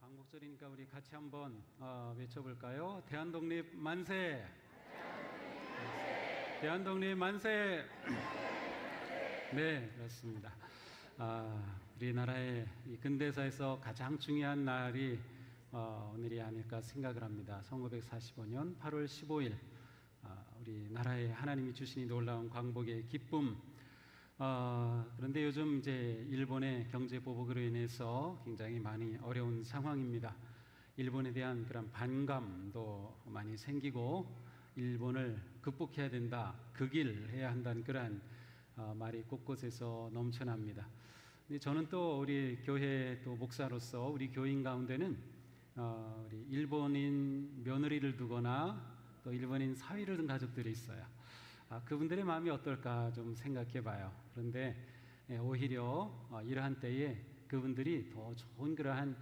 광복절이니까 우리 같이 한번 외쳐볼까요? 대한독립 만세! 대한독립 만세! 네, 그렇습니다. 우리나라의 이 근대사에서 가장 중요한 날이 오늘이 아닐까 생각을 합니다. 1945년 8월 15일 우리나라에 하나님이 주신 이 놀라운 광복의 기쁨. 그런데 요즘 이제 일본의 경제 보복으로 인해서 굉장히 많이 어려운 상황입니다. 일본에 대한 그런 반감도 많이 생기고 일본을 극복해야 된다, 극일해야 한다는 그런 말이 곳곳에서 넘쳐납니다. 근데 저는 또 우리 교회 또 목사로서 우리 교인 가운데는 우리 일본인 며느리를 두거나 또 일본인 사위를 둔 가족들이 있어요. 그분들의 마음이 어떨까 좀 생각해 봐요. 그런데 오히려 이러한 때에 그분들이 더 좋은 그러한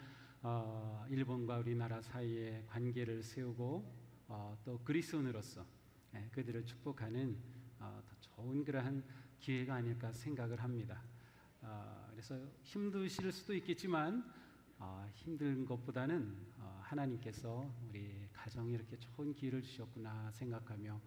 일본과 우리나라 사이의 관계를 세우고 또 그리스도인으로서 그들을 축복하는 더 좋은 그러한 기회가 아닐까 생각을 합니다. 그래서 힘드실 수도 있겠지만 힘든 것보다는 하나님께서 우리 가정에 이렇게 좋은 기회를 주셨구나 생각하며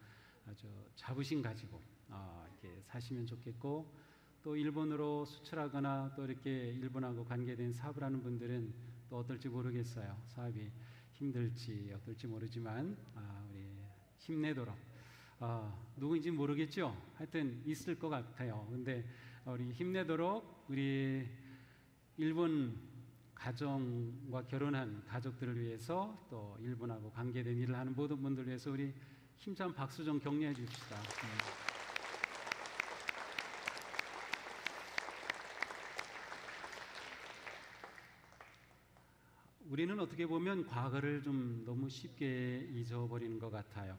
아주 자부심 가지고 이렇게 사시면 좋겠고, 또 일본으로 수출하거나 또 이렇게 일본하고 관계된 사업을 하는 분들은 또 어떨지 모르겠어요. 사업이 힘들지 어떨지 모르지만 우리 힘내도록, 누구인지 모르겠죠. 하여튼 있을 것 같아요. 근데 우리 힘내도록 우리 일본 가정과 결혼한 가족들을 위해서 또 일본하고 관계된 일을 하는 모든 분들을 위해서 우리 힘찬 박수 좀 격려해 줍시다. 우리는 어떻게 보면 과거를 좀 너무 쉽게 잊어버리는 것 같아요.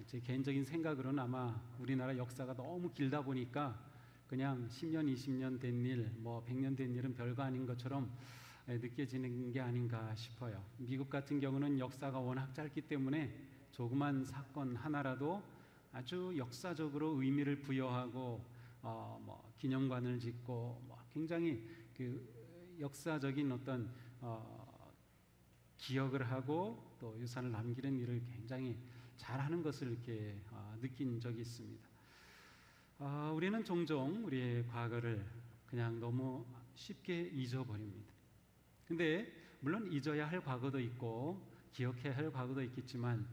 제 개인적인 생각으로는 아마 우리나라 역사가 너무 길다 보니까 그냥 10년, 20년 된 일, 100년 된 일은 별거 아닌 것처럼 느껴지는 게 아닌가 싶어요. 미국 같은 경우는 역사가 워낙 짧기 때문에 조그만 사건 하나라도 아주 역사적으로 의미를 부여하고 기념관을 짓고 굉장히 그 역사적인 어떤 기억을 하고 또 유산을 남기는 일을 굉장히 잘하는 것을 이렇게 느낀 적이 있습니다. 우리는 종종 우리의 과거를 그냥 너무 쉽게 잊어버립니다. 근데 물론 잊어야 할 과거도 있고 기억해야 할 과거도 있겠지만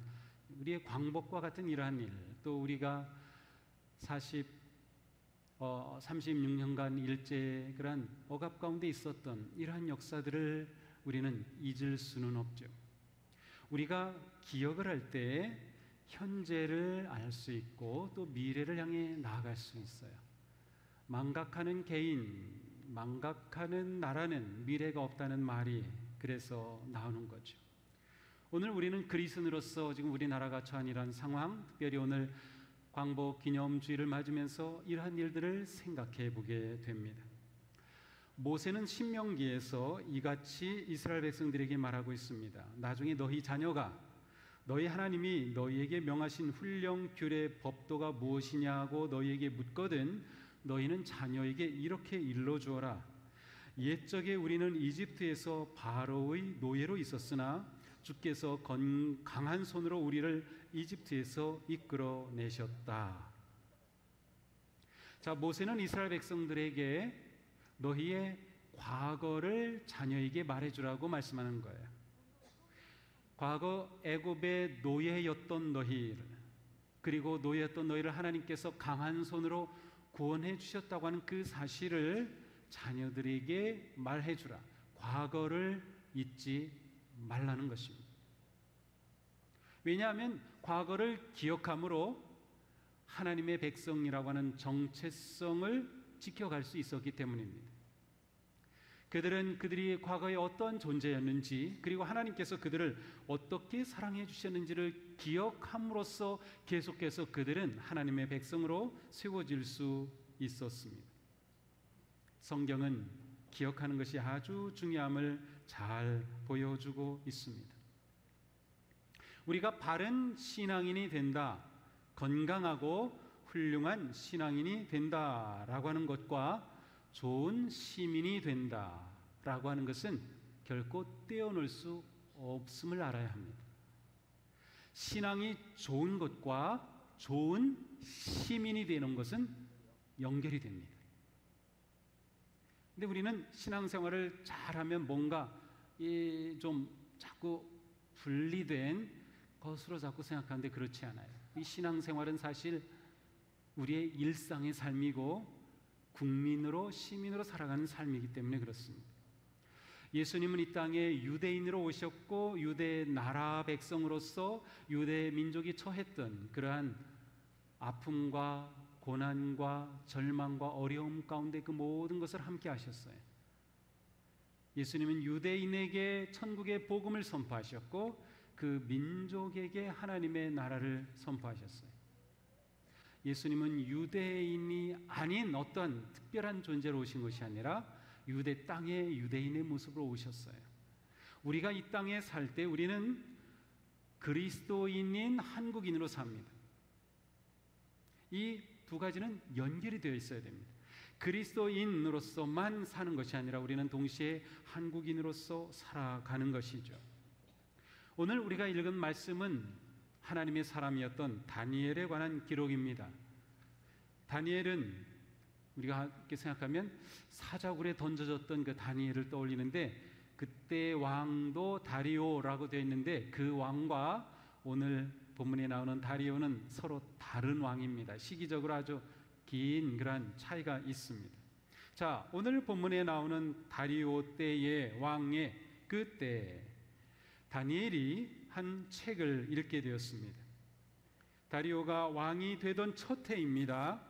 우리의 광복과 같은 이러한 일, 또 우리가 36년간 일제 그러한 억압 가운데 있었던 이러한 역사들을 우리는 잊을 수는 없죠. 우리가 기억을 할 때 현재를 알 수 있고 또 미래를 향해 나아갈 수 있어요. 망각하는 개인, 망각하는 나라는 미래가 없다는 말이 그래서 나오는 거죠. 오늘 우리는 그리스도인으로서 지금 우리나라가 처한 이러한 상황, 특별히 오늘 광복 기념주의를 맞으면서 이러한 일들을 생각해 보게 됩니다. 모세는 신명기에서 이같이 이스라엘 백성들에게 말하고 있습니다. 나중에 너희 자녀가 너희 하나님이 너희에게 명하신 훈령, 규례, 법도가 무엇이냐고 너희에게 묻거든 너희는 자녀에게 이렇게 일러주어라. 옛적에 우리는 이집트에서 바로의 노예로 있었으나 주께서 강한 손으로 우리를 이집트에서 이끌어내셨다. 자, 모세는 이스라엘 백성들에게 너희의 과거를 자녀에게 말해주라고 말씀하는 거예요. 과거 애굽의 노예였던 너희를, 그리고 노예였던 너희를 하나님께서 강한 손으로 구원해 주셨다고 하는 그 사실을 자녀들에게 말해주라. 과거를 잊지 말라는 것입니다. 왜냐하면 과거를 기억함으로 하나님의 백성이라고 하는 정체성을 지켜갈 수 있었기 때문입니다. 그들은 그들이 과거에 어떤 존재였는지, 그리고 하나님께서 그들을 어떻게 사랑해 주셨는지를 기억함으로써 계속해서 그들은 하나님의 백성으로 세워질 수 있었습니다. 성경은 기억하는 것이 아주 중요함을 잘 보여주고 있습니다. 우리가 바른 신앙인이 된다, 건강하고 훌륭한 신앙인이 된다라고 하는 것과 좋은 시민이 된다라고 하는 것은 결코 떼어놓을 수 없음을 알아야 합니다. 신앙이 좋은 것과 좋은 시민이 되는 것은 연결이 됩니다. 근데 우리는 신앙생활을 잘하면 뭔가 좀 자꾸 분리된 것으로 자꾸 생각하는데 그렇지 않아요. 이 신앙생활은 사실 우리의 일상의 삶이고 국민으로 시민으로 살아가는 삶이기 때문에 그렇습니다. 예수님은 이 땅에 유대인으로 오셨고 유대 나라 백성으로서 유대 민족이 처했던 그러한 아픔과 고난과 절망과 어려움 가운데 그 모든 것을 함께 하셨어요. 예수님은 유대인에게 천국의 복음을 선포하셨고 그 민족에게 하나님의 나라를 선포하셨어요. 예수님은 유대인이 아닌 어떤 특별한 존재로 오신 것이 아니라 유대 땅의 유대인의 모습으로 오셨어요. 우리가 이 땅에 살 때 우리는 그리스도인인 한국인으로 삽니다. 이 두 가지는 연결이 되어 있어야 됩니다. 그리스도인으로서만 사는 것이 아니라 우리는 동시에 한국인으로서 살아가는 것이죠. 오늘 우리가 읽은 말씀은 하나님의 사람이었던 다니엘에 관한 기록입니다. 다니엘은 우리가 이렇게 생각하면 사자굴에 던져졌던 그 다니엘을 떠올리는데 그때 왕도 다리오라고 되어 있는데 그 왕과 오늘 본문에 나오는 다리오는 서로 다른 왕입니다. 시기적으로 아주 긴 그런 차이가 있습니다. 자, 오늘 본문에 나오는 다리오 때의 왕의 그때 다니엘이 한 책을 읽게 되었습니다. 다리오가 왕이 되던 첫 해입니다.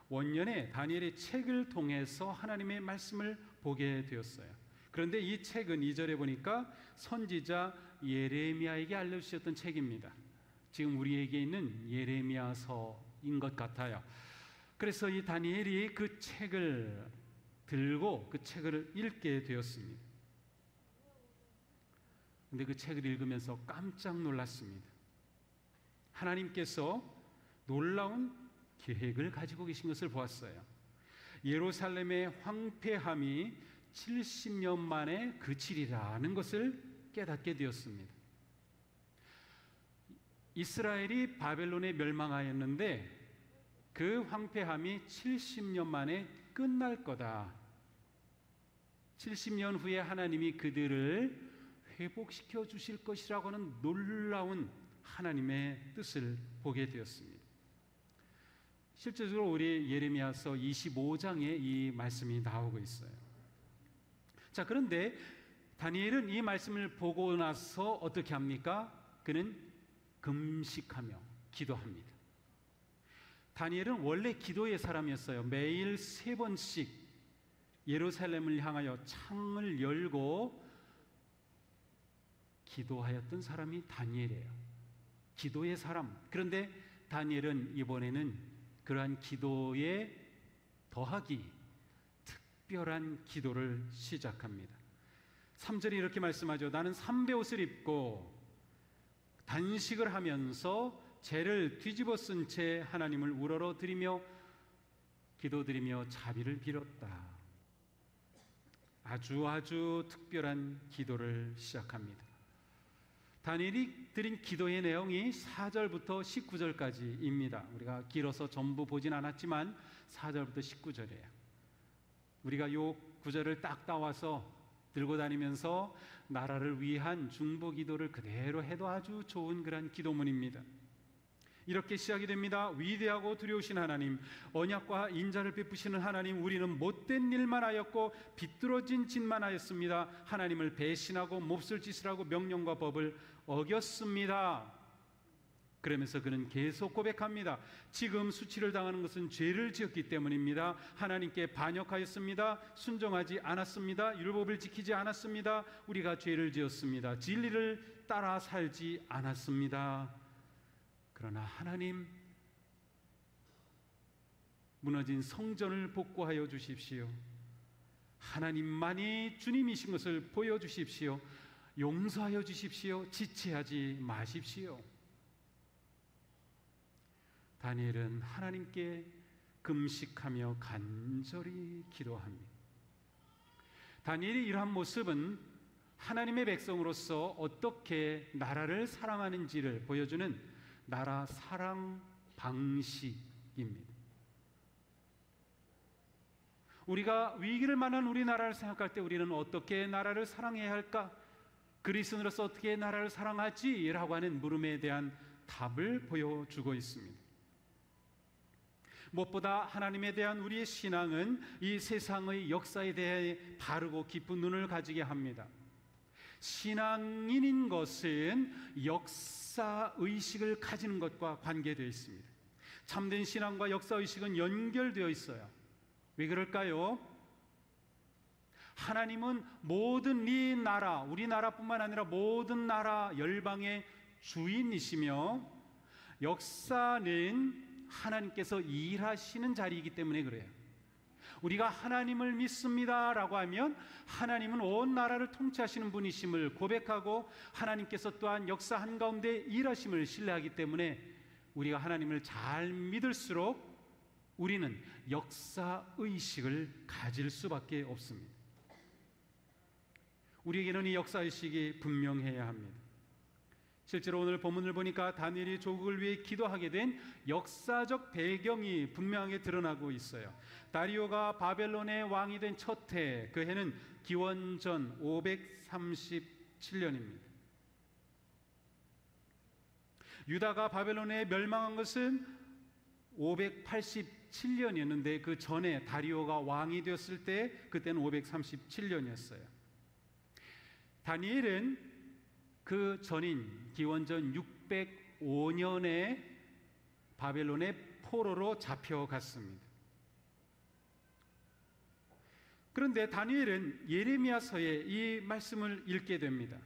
원년에 다니엘의 책을 통해서 하나님의 말씀을 보게 되었어요. 그런데 이 책은 2절에 보니까 선지자 예레미야에게 알려주셨던 책입니다. 지금 우리에게 있는 예레미야서인 것 같아요. 그래서 이 다니엘이 그 책을 들고 그 책을 읽게 되었습니다. 근데 그 책을 읽으면서 깜짝 놀랐습니다. 하나님께서 놀라운 계획을 가지고 계신 것을 보았어요. 예루살렘의 황폐함이 70년 만에 그치리라는 것을 깨닫게 되었습니다. 이스라엘이 바벨론에 멸망하였는데 그 황폐함이 70년 만에 끝날 거다. 70년 후에 하나님이 그들을 회복시켜 주실 것이라고 하는 놀라운 하나님의 뜻을 보게 되었습니다. 실제적으로 우리 예레미야서 25장에 이 말씀이 나오고 있어요. 자, 그런데 다니엘은 이 말씀을 보고 나서 어떻게 합니까? 그는 금식하며 기도합니다. 다니엘은 원래 기도의 사람이었어요. 매일 3번씩 예루살렘을 향하여 창을 열고 기도하였던 사람이 다니엘이에요. 기도의 사람. 그런데 다니엘은 이번에는 그러한 기도에 더하기 특별한 기도를 시작합니다. 3절에 이렇게 말씀하죠. 나는 삼베옷을 입고 단식을 하면서 죄를 뒤집어 쓴 채 하나님을 우러러드리며 기도드리며 자비를 빌었다. 아주 특별한 기도를 시작합니다. 다니엘이 드린 기도의 내용이 4절부터 19절까지입니다. 우리가 길어서 전부 보진 않았지만 4절부터 19절이에요. 우리가 이 구절을 딱 따와서 들고 다니면서 나라를 위한 중보 기도를 그대로 해도 아주 좋은 그런 기도문입니다. 이렇게 시작이 됩니다. 위대하고 두려우신 하나님, 언약과 인자를 베푸시는 하나님, 우리는 못된 일만 하였고 비뚤어진 짓만 하였습니다. 하나님을 배신하고 몹쓸 짓을 하고 명령과 법을 어겼습니다. 그러면서 그는 계속 고백합니다. 지금 수치를 당하는 것은 죄를 지었기 때문입니다. 하나님께 반역하였습니다. 순종하지 않았습니다. 율법을 지키지 않았습니다. 우리가 죄를 지었습니다. 진리를 따라 살지 않았습니다. 그러나 하나님, 무너진 성전을 복구하여 주십시오. 하나님만이 주님이신 것을 보여주십시오. 용서하여 주십시오. 지체하지 마십시오. 다니엘은 하나님께 금식하며 간절히 기도합니다. 다니엘의 이러한 모습은 하나님의 백성으로서 어떻게 나라를 사랑하는지를 보여주는 나라 사랑 방식입니다. 우리가 위기를 만난 우리나라를 생각할 때 우리는 어떻게 나라를 사랑해야 할까? 그리스도인으로서 어떻게 나라를 사랑하지? 라고 하는 물음에 대한 답을 보여주고 있습니다. 무엇보다 하나님에 대한 우리의 신앙은 이 세상의 역사에 대해 바르고 깊은 눈을 가지게 합니다. 신앙인인 것은 역사의식을 가지는 것과 관계되어 있습니다. 참된 신앙과 역사의식은 연결되어 있어요. 왜 그럴까요? 하나님은 모든 이 나라, 우리나라뿐만 아니라 모든 나라 열방의 주인이시며 역사는 하나님께서 일하시는 자리이기 때문에 그래요. 우리가 하나님을 믿습니다라고 하면 하나님은 온 나라를 통치하시는 분이심을 고백하고 하나님께서 또한 역사 한가운데 일하심을 신뢰하기 때문에 우리가 하나님을 잘 믿을수록 우리는 역사의식을 가질 수밖에 없습니다. 우리에게는 이 역사의식이 분명해야 합니다. 실제로 오늘 본문을 보니까 다니엘이 조국을 위해 기도하게 된 역사적 배경이 분명하게 드러나고 있어요. 다리오가 바벨론의 왕이 된 첫 해, 그 해는 기원전 537년입니다. 유다가 바벨론에 멸망한 것은 587년이었는데 그 전에 다리오가 왕이 되었을 때 그때는 537년이었어요. 다니엘은 그 전인 기원전 605년에 바벨론의 포로로 잡혀갔습니다. 그런데 다니엘은 예레미야서에 이 말씀을 읽게 됩니다.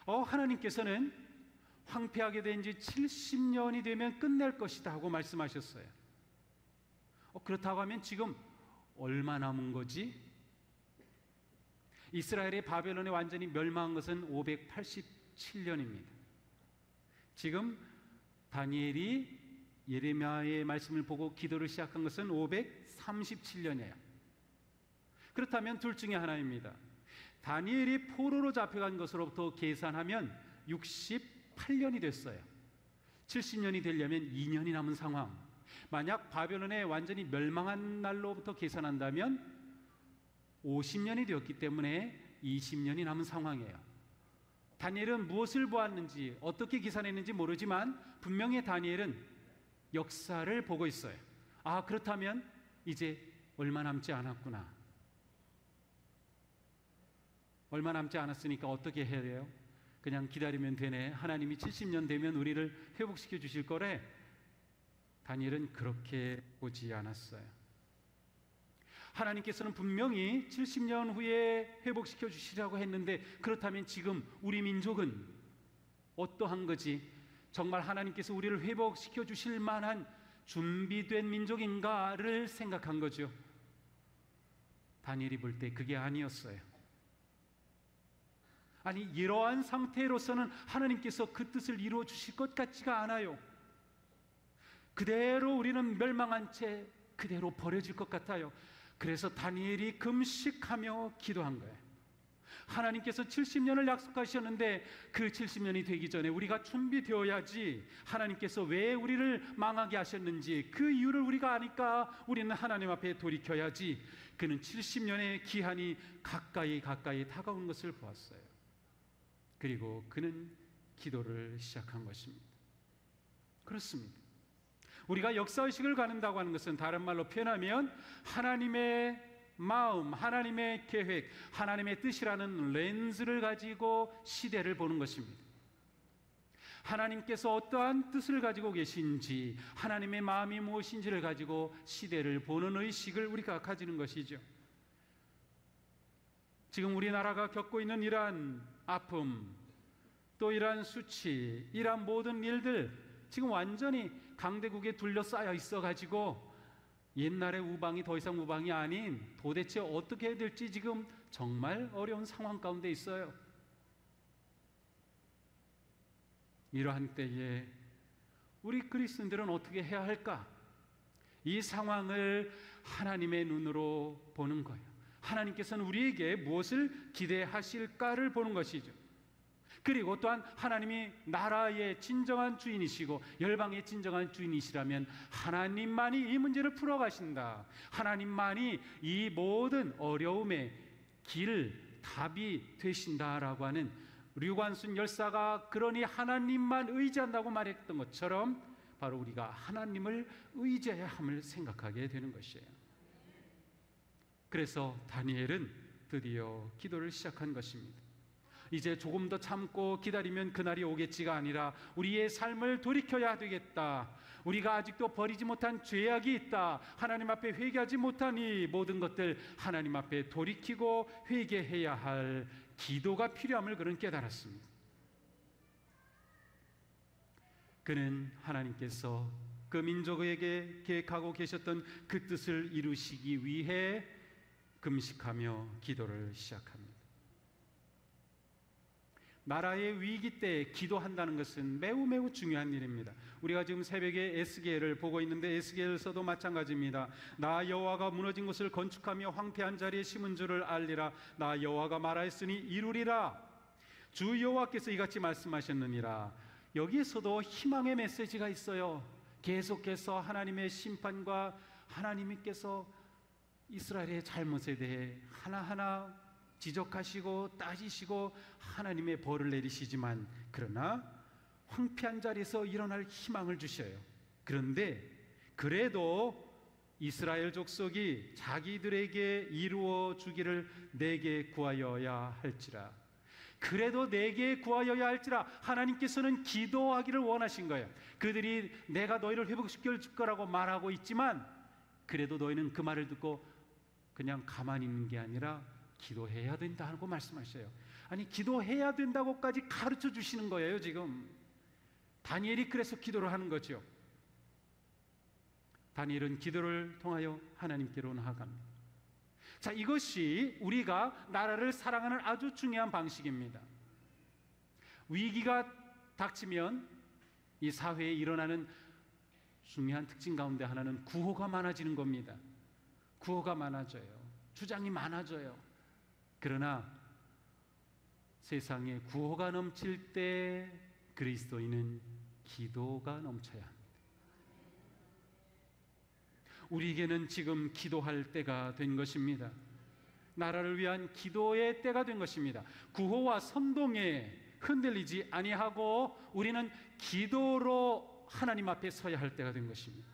하나님께서는 황폐하게 된 지 70년이 되면 끝낼 것이다 하고 말씀하셨어요. 그렇다고 하면 지금 얼마 남은 거지? 이스라엘이 바벨론에 완전히 멸망한 것은 587년입니다. 지금 다니엘이 예레미야의 말씀을 보고 기도를 시작한 것은 537년이에요. 그렇다면 둘 중에 하나입니다. 다니엘이 포로로 잡혀간 것으로부터 계산하면 68년이 됐어요. 70년이 되려면 2년이 남은 상황. 만약 바벨론에 완전히 멸망한 날로부터 계산한다면 50년이 되었기 때문에 20년이 남은 상황이에요. 다니엘은 무엇을 보았는지 어떻게 계산했는지 모르지만 분명히 다니엘은 역사를 보고 있어요. 그렇다면 이제 얼마 남지 않았구나. 얼마 남지 않았으니까 어떻게 해야 돼요? 그냥 기다리면 되네. 하나님이 70년 되면 우리를 회복시켜 주실 거래. 다니엘은 그렇게 보지 않았어요. 하나님께서는 분명히 70년 후에 회복시켜 주시라고 했는데 그렇다면 지금 우리 민족은 어떠한 거지? 정말 하나님께서 우리를 회복시켜 주실 만한 준비된 민족인가를 생각한 거죠. 다니엘이 볼 때 그게 아니었어요. 아니, 이러한 상태로서는 하나님께서 그 뜻을 이루어 주실 것 같지가 않아요. 그대로 우리는 멸망한 채 그대로 버려질 것 같아요. 그래서 다니엘이 금식하며 기도한 거예요. 하나님께서 70년을 약속하셨는데 그 70년이 되기 전에 우리가 준비되어야지. 하나님께서 왜 우리를 망하게 하셨는지 그 이유를 우리가 아니까 우리는 하나님 앞에 돌이켜야지. 그는 70년의 기한이 가까이 다가온 것을 보았어요. 그리고 그는 기도를 시작한 것입니다. 그렇습니다. 우리가 역사의식을 갖는다고 하는 것은 다른 말로 표현하면 하나님의 마음, 하나님의 계획, 하나님의 뜻이라는 렌즈를 가지고 시대를 보는 것입니다. 하나님께서 어떠한 뜻을 가지고 계신지, 하나님의 마음이 무엇인지를 가지고 시대를 보는 의식을 우리가 가지는 것이죠. 지금 우리나라가 겪고 있는 이러한 아픔, 또 이러한 수치, 이러한 모든 일들, 지금 완전히 강대국에 둘러싸여 있어가지고 옛날의 우방이 더 이상 우방이 아닌 도대체 어떻게 해야 될지 지금 정말 어려운 상황 가운데 있어요. 이러한 때에 우리 그리스도인들은 어떻게 해야 할까? 이 상황을 하나님의 눈으로 보는 거예요. 하나님께서는 우리에게 무엇을 기대하실까를 보는 것이죠. 그리고 또한 하나님이 나라의 진정한 주인이시고 열방의 진정한 주인이시라면 하나님만이 이 문제를 풀어가신다. 하나님만이 이 모든 어려움의 길, 답이 되신다라고 하는 류관순 열사가 그러니 하나님만 의지한다고 말했던 것처럼 바로 우리가 하나님을 의지해야 함을 생각하게 되는 것이에요. 그래서 다니엘은 드디어 기도를 시작한 것입니다. 이제 조금 더 참고 기다리면 그날이 오겠지가 아니라 우리의 삶을 돌이켜야 되겠다. 우리가 아직도 버리지 못한 죄악이 있다. 하나님 앞에 회개하지 못한 이 모든 것들 하나님 앞에 돌이키고 회개해야 할 기도가 필요함을 그는 깨달았습니다. 그는 하나님께서 그 민족에게 계획하고 계셨던 그 뜻을 이루시기 위해 금식하며 기도를 시작합니다. 나라의 위기 때 기도한다는 것은 매우 중요한 일입니다. 우리가 지금 새벽에 에스겔을 보고 있는데 에스겔서도 마찬가지입니다. 나 여호와가 무너진 곳을 건축하며 황폐한 자리에 심은 줄을 알리라. 나 여호와가 말하였으니 이루리라. 주 여호와께서 이같이 말씀하셨느니라. 여기에서도 희망의 메시지가 있어요. 계속해서 하나님의 심판과 하나님께서 이스라엘의 잘못에 대해 하나하나 지적하시고 따지시고 하나님의 벌을 내리시지만 그러나 황폐한 자리에서 일어날 희망을 주셔요. 그런데 그래도 이스라엘 족속이 자기들에게 이루어 주기를 내게 구하여야 할지라. 그래도 내게 구하여야 할지라. 하나님께서는 기도하기를 원하신 거예요. 그들이 내가 너희를 회복시켜 줄 거라고 말하고 있지만 그래도 너희는 그 말을 듣고 그냥 가만히 있는 게 아니라 기도해야 된다고 말씀하셔요. 아니 기도해야 된다고까지 가르쳐 주시는 거예요. 지금 다니엘이 그래서 기도를 하는 거죠. 다니엘은 기도를 통하여 하나님께로 나아갑니다. 자, 이것이 우리가 나라를 사랑하는 아주 중요한 방식입니다. 위기가 닥치면 이 사회에 일어나는 중요한 특징 가운데 하나는 구호가 많아지는 겁니다. 구호가 많아져요. 주장이 많아져요. 그러나 세상에 구호가 넘칠 때 그리스도인은 기도가 넘쳐야 합니다. 우리에게는 지금 기도할 때가 된 것입니다. 나라를 위한 기도의 때가 된 것입니다. 구호와 선동에 흔들리지 아니하고 우리는 기도로 하나님 앞에 서야 할 때가 된 것입니다.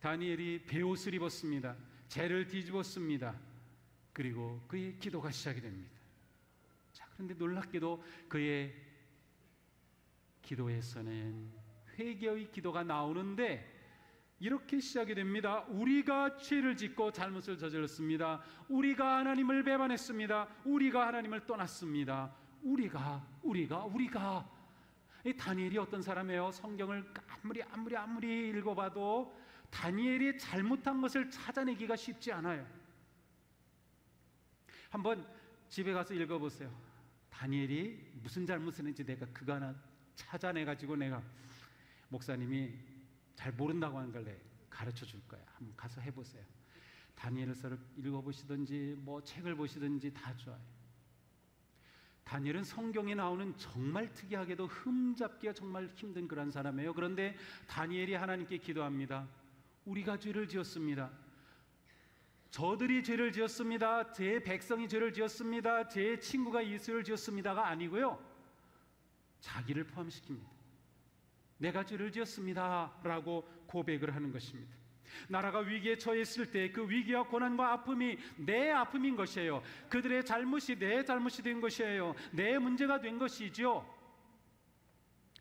다니엘이 베옷을 입었습니다. 재를 뒤집었습니다. 그리고 그의 기도가 시작이 됩니다. 자, 그런데 놀랍게도 그의 기도에서는 회개의 기도가 나오는데 이렇게 시작이 됩니다. 우리가 죄를 짓고 잘못을 저질렀습니다. 우리가 하나님을 배반했습니다. 우리가 하나님을 떠났습니다. 우리가 이 다니엘이 어떤 사람이에요? 성경을 아무리 읽어봐도 다니엘이 잘못한 것을 찾아내기가 쉽지 않아요. 한번 집에 가서 읽어보세요. 다니엘이 무슨 잘못을 했는지 내가 그거 하나 찾아내가지고 내가 목사님이 잘 모른다고 하는 걸 내가 가르쳐 줄 거야. 한번 가서 해보세요. 다니엘서를 읽어보시든지 뭐 책을 보시든지 다 좋아요. 다니엘은 성경에 나오는 정말 특이하게도 흠잡기가 정말 힘든 그런 사람이에요. 그런데 다니엘이 하나님께 기도합니다. 우리가 죄를 지었습니다. 저들이 죄를 지었습니다. 제 백성이 죄를 지었습니다. 제 친구가 이 죄를 지었습니다가 아니고요. 자기를 포함시킵니다. 내가 죄를 지었습니다 라고 고백을 하는 것입니다. 나라가 위기에 처했을 때 그 위기와 고난과 아픔이 내 아픔인 것이에요. 그들의 잘못이 내 잘못이 된 것이에요. 내 문제가 된 것이죠.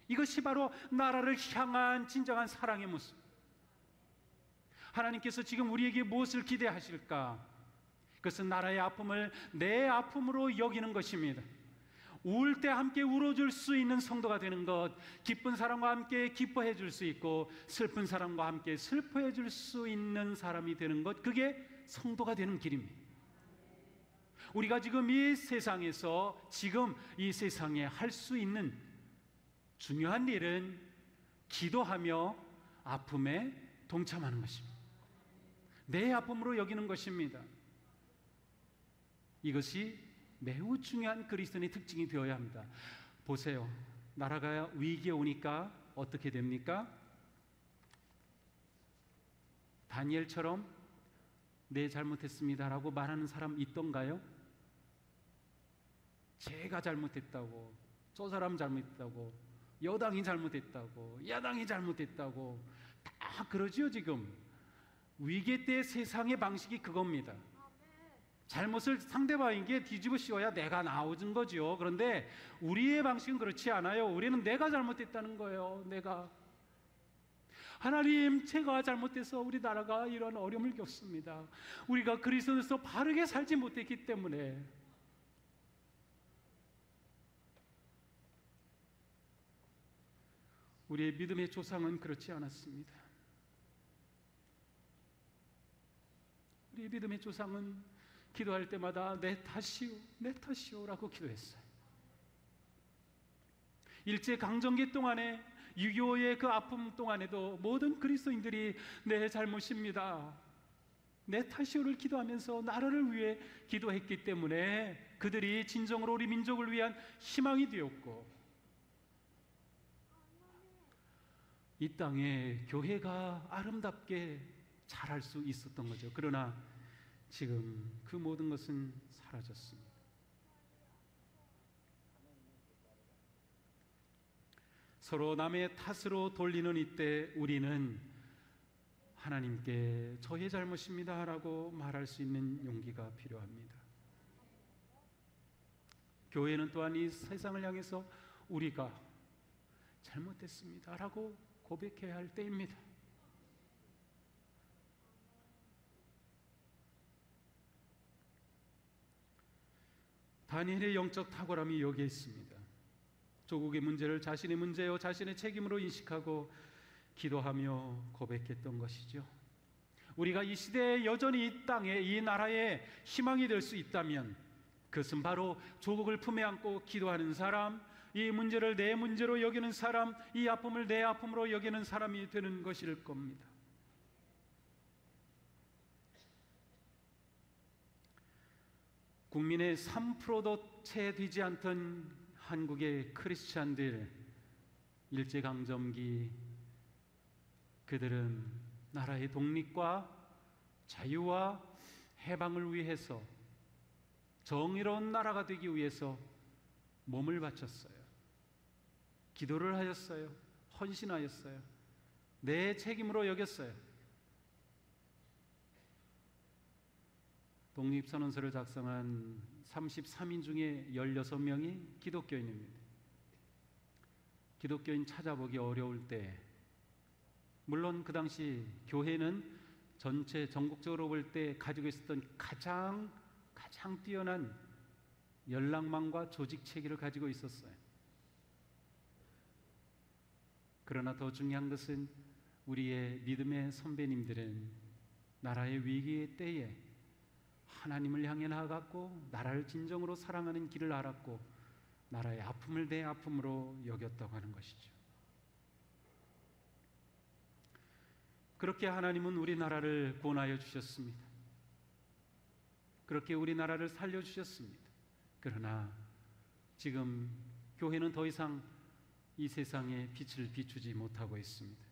이것이 바로 나라를 향한 진정한 사랑의 모습. 하나님께서 지금 우리에게 무엇을 기대하실까? 그것은 나라의 아픔을 내 아픔으로 여기는 것입니다. 울 때 함께 울어줄 수 있는 성도가 되는 것, 기쁜 사람과 함께 기뻐해 줄 수 있고 슬픈 사람과 함께 슬퍼해 줄 수 있는 사람이 되는 것, 그게 성도가 되는 길입니다. 우리가 지금 이 세상에서 지금 이 세상에 할 수 있는 중요한 일은 기도하며 아픔에 동참하는 것입니다. 내 아픔으로 여기는 것입니다. 이것이 매우 중요한 그리스도인의 특징이 되어야 합니다. 보세요. 나라가 위기에 오니까 어떻게 됩니까? 다니엘처럼 네, 잘못했습니다라고 말하는 사람 있던가요? 제가 잘못했다고, 저 사람 잘못했다고, 여당이 잘못했다고, 야당이 잘못했다고 다 그러지요. 지금 위기 때 세상의 방식이 그겁니다. 잘못을 상대방에게 뒤집어 씌워야 내가 나오는 거죠. 그런데 우리의 방식은 그렇지 않아요. 우리는 내가 잘못했다는 거예요. 내가. 하나님, 제가 잘못해서 우리 나라가 이런 어려움을 겪습니다. 우리가 그리스도에서 바르게 살지 못했기 때문에. 우리의 믿음의 조상은 그렇지 않았습니다. 우리의 믿음의 조상은 기도할 때마다 내 탓이오, 내 탓이오라고 기도했어요. 일제강점기 동안에, 6.25의 그 아픔 동안에도 모든 그리스도인들이 내 잘못입니다, 내 탓이오를 기도하면서 나라를 위해 기도했기 때문에 그들이 진정으로 우리 민족을 위한 희망이 되었고, 이 땅에 교회가 아름답게 자랄 수 있었던 거죠. 그러나 지금 그 모든 것은 사라졌습니다. 서로 남의 탓으로 돌리는 이때 우리는 하나님께 저의 잘못입니다 라고 말할 수 있는 용기가 필요합니다. 교회는 또한 이 세상을 향해서 우리가 잘못했습니다 라고 고백해야 할 때입니다. 다니엘의 영적 탁월함이 여기에 있습니다. 조국의 문제를 자신의 문제요, 자신의 책임으로 인식하고 기도하며 고백했던 것이죠. 우리가 이 시대에 여전히 이 땅에, 이 나라에 희망이 될 수 있다면 그것은 바로 조국을 품에 안고 기도하는 사람, 이 문제를 내 문제로 여기는 사람, 이 아픔을 내 아픔으로 여기는 사람이 되는 것일 겁니다. 국민의 3%도 채 되지 않던 한국의 크리스찬들, 일제강점기 그들은 나라의 독립과 자유와 해방을 위해서, 정의로운 나라가 되기 위해서 몸을 바쳤어요. 기도를 하였어요. 헌신하였어요. 내 책임으로 여겼어요. 독립선언서를 작성한 33인 중에 16명이 기독교인입니다. 기독교인 찾아보기 어려울 때, 물론 그 당시 교회는 전체 전국적으로 볼 때 가지고 있었던 가장 뛰어난 연락망과 조직 체계를 가지고 있었어요. 그러나 더 중요한 것은 우리의 믿음의 선배님들은 나라의 위기의 때에 하나님을 향해 나아갔고 나라를 진정으로 사랑하는 길을 알았고 나라의 아픔을 내 아픔으로 여겼다고 하는 것이죠. 그렇게 하나님은 우리나라를 구원하여 주셨습니다. 그렇게 우리나라를 살려주셨습니다. 그러나 지금 교회는 더 이상 이 세상에 빛을 비추지 못하고 있습니다.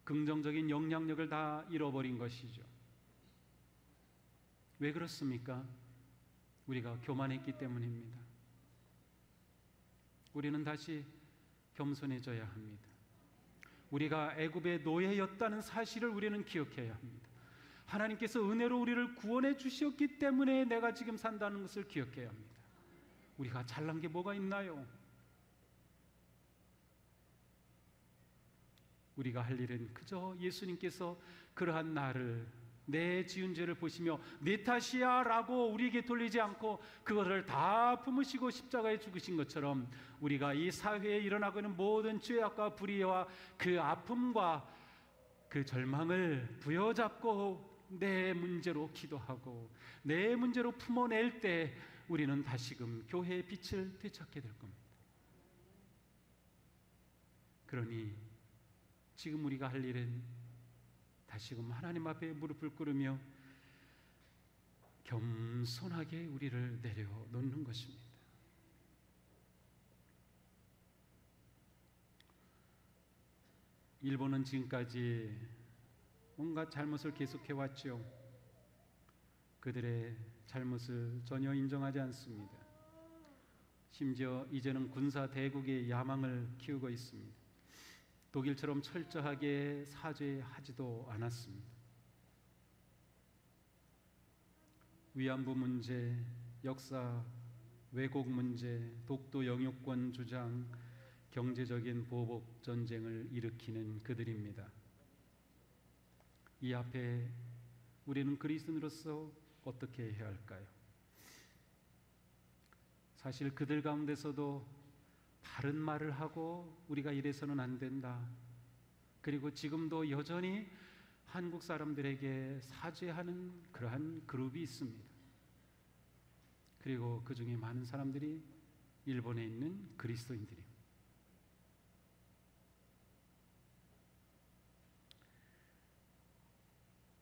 긍정적인 영향력을 다 잃어버린 것이죠. 왜 그렇습니까? 우리가 교만했기 때문입니다. 우리는 다시 겸손해져야 합니다. 우리가 애굽의 노예였다는 사실을 우리는 기억해야 합니다. 하나님께서 은혜로 우리를 구원해 주셨기 때문에 내가 지금 산다는 것을 기억해야 합니다. 우리가 잘난 게 뭐가 있나요? 우리가 할 일은 그저 예수님께서 그러한 나를, 내 지은 죄를 보시며 내 탓이야 라고 우리에게 돌리지 않고 그것을 다 품으시고 십자가에 죽으신 것처럼 우리가 이 사회에 일어나고 있는 모든 죄악과 불의와 그 아픔과 그 절망을 부여잡고 내 문제로 기도하고 내 문제로 품어낼 때 우리는 다시금 교회의 빛을 되찾게 될 겁니다. 그러니 지금 우리가 할 일은 다시금 하나님 앞에 무릎을 꿇으며 겸손하게 우리를 내려놓는 것입니다. 일본은 지금까지 온갖 잘못을 계속해왔죠. 그들의 잘못을 전혀 인정하지 않습니다. 심지어 이제는 군사 대국의 야망을 키우고 있습니다. 독일처럼 철저하게 사죄하지도 않았습니다. 위안부 문제, 역사 왜곡 문제, 독도 영유권 주장, 경제적인 보복 전쟁을 일으키는 그들입니다. 이 앞에 우리는 그리스도인으로서 어떻게 해야 할까요? 사실 그들 가운데서도 바른 말을 하고 우리가 이래서는 안 된다. 그리고 지금도 여전히 한국 사람들에게 사죄하는 그러한 그룹이 있습니다. 그리고 그 중에 많은 사람들이 일본에 있는 그리스도인들입니다.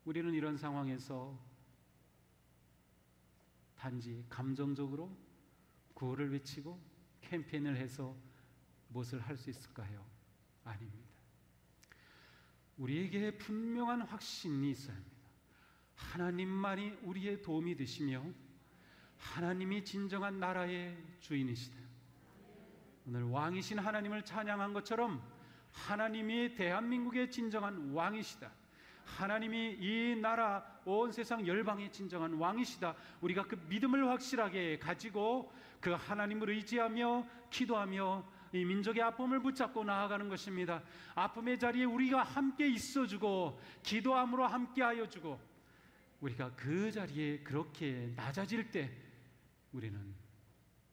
우리는 이런 상황에서 단지 감정적으로 구호를 외치고 캠페인을 해서 무엇을 할 수 있을까요? 아닙니다. 우리에게 분명한 확신이 있어야 합니다. 하나님만이 우리의 도움이 되시며 하나님이 진정한 나라의 주인이시다. 오늘 왕이신 하나님을 찬양한 것처럼 하나님이 대한민국의 진정한 왕이시다. 하나님이 이 나라 온 세상 열방의 진정한 왕이시다. 우리가 그 믿음을 확실하게 가지고 그 하나님을 의지하며 기도하며 이 민족의 아픔을 붙잡고 나아가는 것입니다. 아픔의 자리에 우리가 함께 있어주고 기도함으로 함께하여 주고 우리가 그 자리에 그렇게 낮아질 때 우리는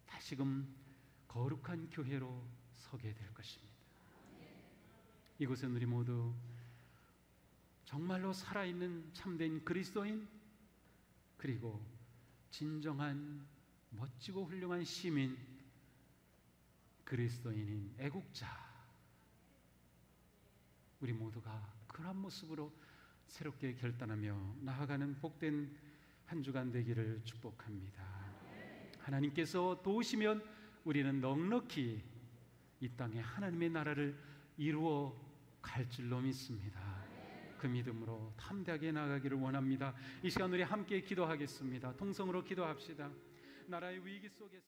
다시금 거룩한 교회로 서게 될 것입니다. 이곳은 우리 모두 정말로 살아있는 참된 그리스도인, 그리고 진정한 멋지고 훌륭한 시민, 그리스도인인 애국자, 우리 모두가 그런 모습으로 새롭게 결단하며 나아가는 복된 한 주간 되기를 축복합니다. 하나님께서 도우시면 우리는 넉넉히 이 땅에 하나님의 나라를 이루어 갈 줄로 믿습니다. 그 믿음으로 담대하게 나아가기를 원합니다. 이 시간 우리 함께 기도하겠습니다. 통성으로 기도합시다. 나라의 위기 속에서